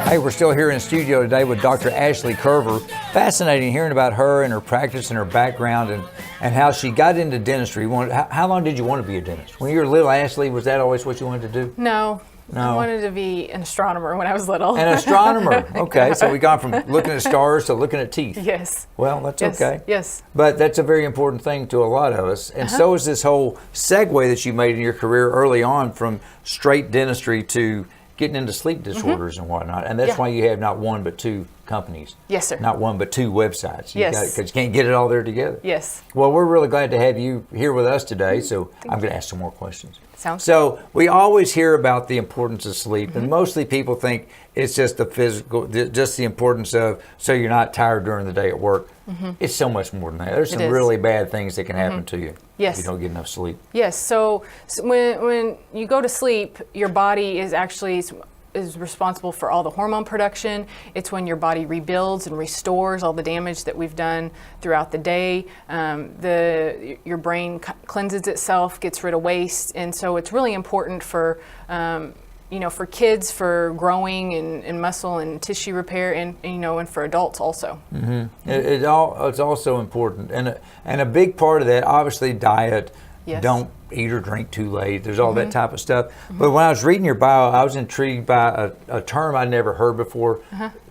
Hey, we're still here in studio today with Dr. Ashley Coerver. Fascinating hearing about her and her practice and her background and how she got into dentistry. How long did you want to be a dentist? When you were little, Ashley, was that always what you wanted to do? No. I wanted to be an astronomer when I was little. An astronomer. Okay, so we gone from looking at stars to looking at teeth. Yes. Well, that's okay. Yes. But that's a very important thing to a lot of us. And so is this whole segue that you made in your career early on from straight dentistry to getting into sleep disorders and whatnot. And that's why you have not one but two companies. Yes, sir. Not one but two websites. Yes. Because you can't get it all there together. Yes. Well, we're really glad to have you here with us today. So I'm going to ask some more questions. Sounds so we always hear about the importance of sleep, and mostly people think it's just the physical, just the importance of so you're not tired during the day at work. It's so much more than that. There's some really bad things that can happen to you if you don't get enough sleep. Yes. So when you go to sleep, your body is actually responsible for all the hormone production. It's when your body rebuilds and restores all the damage that we've done throughout the day. Your brain cleanses itself, gets rid of waste, and so it's really important for for kids, for growing and muscle and tissue repair, and for adults also. It's also important, and a big part of that, obviously, diet. Yes. Don't eat or drink too late. There's all that type of stuff. But when I was reading your bio, I was intrigued by a term I'd never heard before,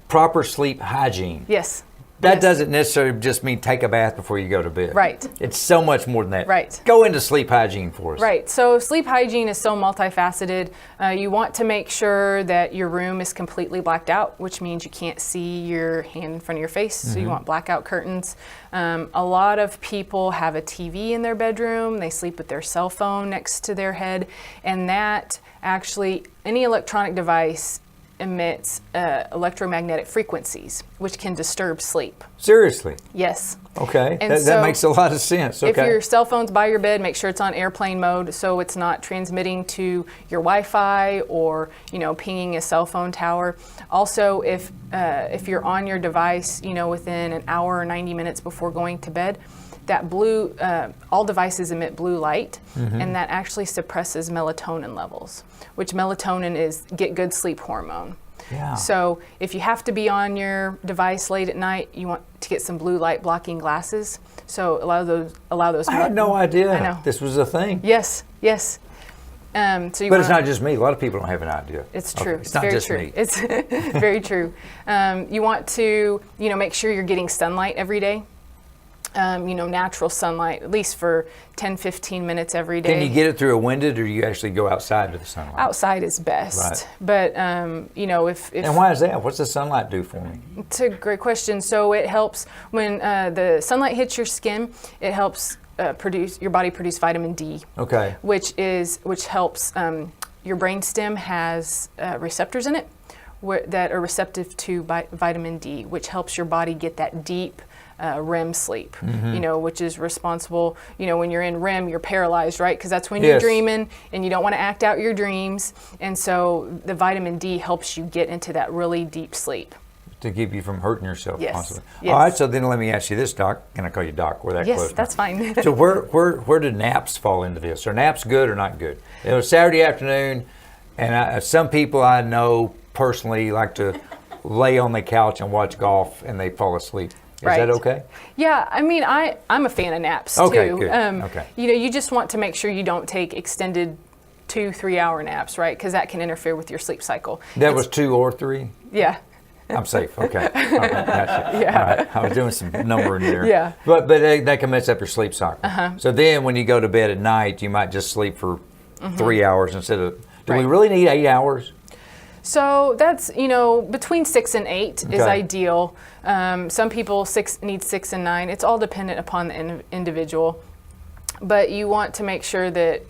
proper sleep hygiene. Yes. That doesn't necessarily just mean take a bath before you go to bed. Right. It's so much more than that. Right. Go into sleep hygiene for us. Right. So sleep hygiene is so multifaceted. You want to make sure that your room is completely blacked out, which means you can't see your hand in front of your face. So you want blackout curtains. A lot of people have a TV in their bedroom. They sleep with their cell phone next to their head. And that actually, any electronic device emits electromagnetic frequencies, which can disturb sleep. Seriously? Yes. Okay, that makes a lot of sense. Okay. If your cell phone's by your bed, make sure it's on airplane mode so it's not transmitting to your Wi-Fi or pinging a cell phone tower. Also, if you're on your device, within an hour or 90 minutes before going to bed, that all devices emit blue light, and that actually suppresses melatonin levels, which melatonin is get good sleep hormone. Yeah. So if you have to be on your device late at night, you want to get some blue light blocking glasses. So allow those. I had no idea I know. This was a thing. Yes. But it's not just me. A lot of people don't have an idea. It's true. Okay. It's not just me. It's very true. You want to make sure you're getting sunlight every day. Natural sunlight, at least for 10-15 minutes every day. Can you get it through a window, or do you actually go outside to the sunlight? Outside is best. Right. But, if... And why is that? What's the sunlight do for me? It's a great question. So it helps when the sunlight hits your skin, it helps your body produce vitamin D. Okay. Which helps, your brainstem has receptors in it that are receptive to vitamin D, which helps your body get that deep REM sleep, which is responsible, when you're in REM, you're paralyzed, right? Because that's when you're dreaming and you don't want to act out your dreams. And so the vitamin D helps you get into that really deep sleep. To keep you from hurting yourself, possibly. Yes. All right, so then let me ask you this, Doc. Can I call you Doc? We're that close. Yes, that's fine. So where do naps fall into this? Are naps good or not good? It was Saturday afternoon, and some people I know personally like to lay on the couch and watch golf, and they fall asleep. Is that okay? Yeah, I mean, I'm a fan of naps too. Good. Okay. You just want to make sure you don't take extended 2-3 hour naps, right? Because that can interfere with your sleep cycle. That was 2 or 3? Yeah. I'm safe. Okay. All right, gotcha. Yeah. All right. I was doing some numbering there. Yeah. But that can mess up your sleep cycle. So then when you go to bed at night, you might just sleep for 3 hours instead of. Do we really need 8 hours? So that's, between 6 and 8 is ideal. Some people need 6 and 9. It's all dependent upon the individual. But you want to make sure that,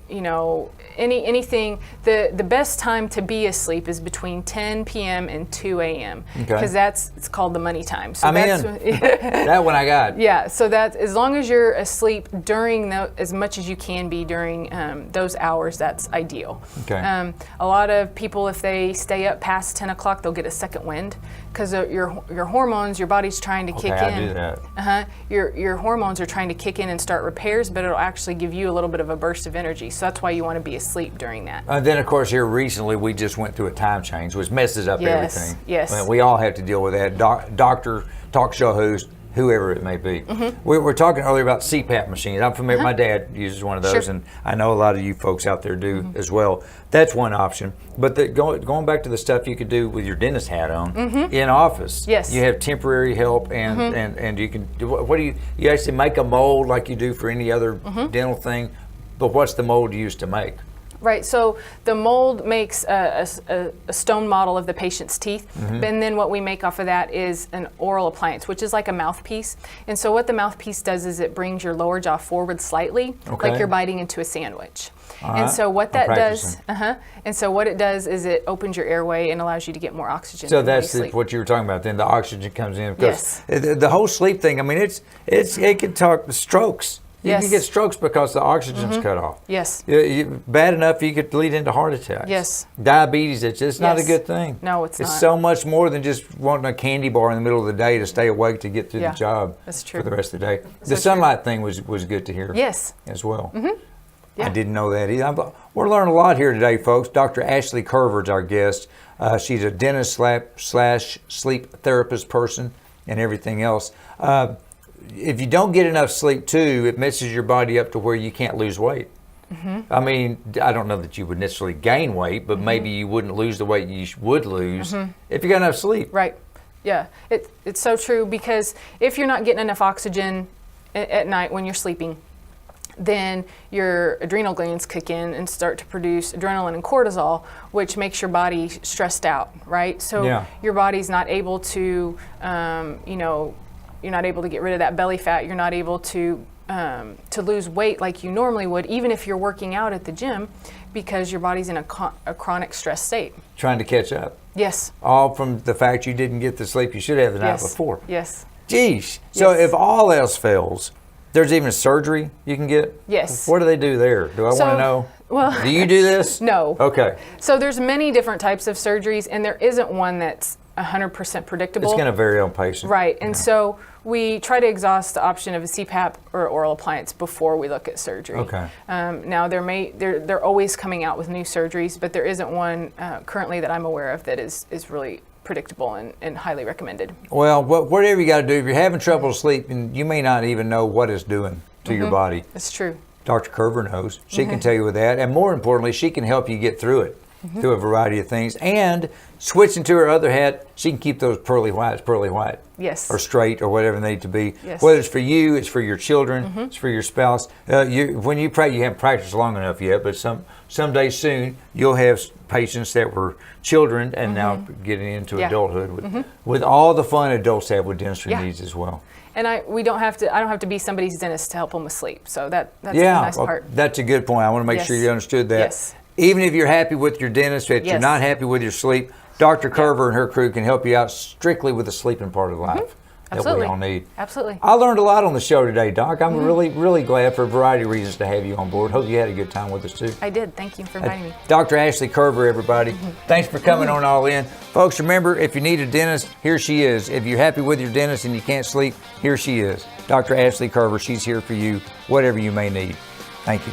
anything, the best time to be asleep is between 10 p.m. and 2 a.m. Because it's called the money time. So that one I got. Yeah, so that as long as you're asleep during as much as you can be during those hours, that's ideal. Okay. A lot of people, if they stay up past 10 o'clock, they'll get a second wind because your hormones, your body's trying to kick in. I do that. Your hormones are trying to kick in and start repairs, but it'll actually give you a little bit of a burst of energy. So that's why you want to be asleep during that. And then, of course, here recently we just went through a time change, which messes up everything. Yes. I mean, we all have to deal with that. Doctor, talk show host, whoever it may be. We were talking earlier about CPAP machines. I'm familiar. My dad uses one of those, Sure. and I know a lot of you folks out there do as well. That's one option. But going back to the stuff you could do with your dentist hat on in office. Yes. You have temporary help, and you can do what do you actually make a mold like you do for any other dental thing? But what's the mold you use to make? Right, so the mold makes a stone model of the patient's teeth, and then what we make off of that is an oral appliance, which is like a mouthpiece. And so what the mouthpiece does is it brings your lower jaw forward slightly, like you're biting into a sandwich. And so what that does, and so what it does is it opens your airway and allows you to get more oxygen. So that's what you were talking about. Then the oxygen comes in. Yes. The whole sleep thing. I mean, it can talk strokes. You Yes. can get strokes because the oxygen's cut off. Yes. Bad enough, you could lead into heart attacks. Yes. Diabetes, it's not a Yes. good thing. No, it's not. It's so much more than just wanting a candy bar in the middle of the day to stay awake to get through the job That's true. for the rest of the day. So The sunlight thing was good to hear. Yes. As well. Yeah. I didn't know that either. We're learning a lot here today, folks. Dr. Ashley Coerver is our guest. She's a dentist slash sleep therapist person and everything else. If you don't get enough sleep too, it messes your body up to where you can't lose weight. I mean, I don't know that you would necessarily gain weight, but maybe you wouldn't lose the weight you would lose if you got enough sleep. Right. Yeah, it's so true, because if you're not getting enough oxygen at night when you're sleeping, then your adrenal glands kick in and start to produce adrenaline and cortisol, which makes your body stressed out, right? So your body's not able to, you're not able to get rid of that belly fat. You're not able to lose weight like you normally would, even if you're working out at the gym, because your body's in a chronic stress state. Trying to catch up. Yes. All from the fact you didn't get the sleep you should have the night before. Yes. Geez. So if all else fails, there's even surgery you can get? Yes. What do they do there? Do I want to know? Well, do you do this? No. Okay. So there's many different types of surgeries, and there isn't one that's 100% predictable. It's going to vary on patient. Right. And so we try to exhaust the option of a CPAP or oral appliance before we look at surgery. Okay. Now they're always coming out with new surgeries, but there isn't one currently that I'm aware of that is really predictable and highly recommended. Well, whatever you got to do, if you're having trouble sleeping, you may not even know what it's doing to your body. That's true. Dr. Coerver knows. She can tell you with that. And more importantly, she can help you get through it, through a variety of things. And switching to her other hat, she can keep those pearly white. Yes. Or straight or whatever they need to be. Yes. Whether it's for you, it's for your children, it's for your spouse. When you pray, you haven't practiced long enough yet, but someday soon you'll have patients that were children and now getting into adulthood with all the fun adults have with dentistry needs as well. And I don't have to be somebody's dentist to help them with sleep. So that's the nice part. That's a good point. I want to make sure you understood that. Yes. Even if you're happy with your dentist, but you're not happy with your sleep, Dr. Coerver and her crew can help you out strictly with the sleeping part of life that we all need. Absolutely. I learned a lot on the show today, Doc. I'm really, really glad for a variety of reasons to have you on board. Hope you had a good time with us, too. I did. Thank you for inviting me. Dr. Ashley Coerver, everybody. Thanks for coming on All In. Folks, remember, if you need a dentist, here she is. If you're happy with your dentist and you can't sleep, here she is. Dr. Ashley Coerver, she's here for you, whatever you may need. Thank you.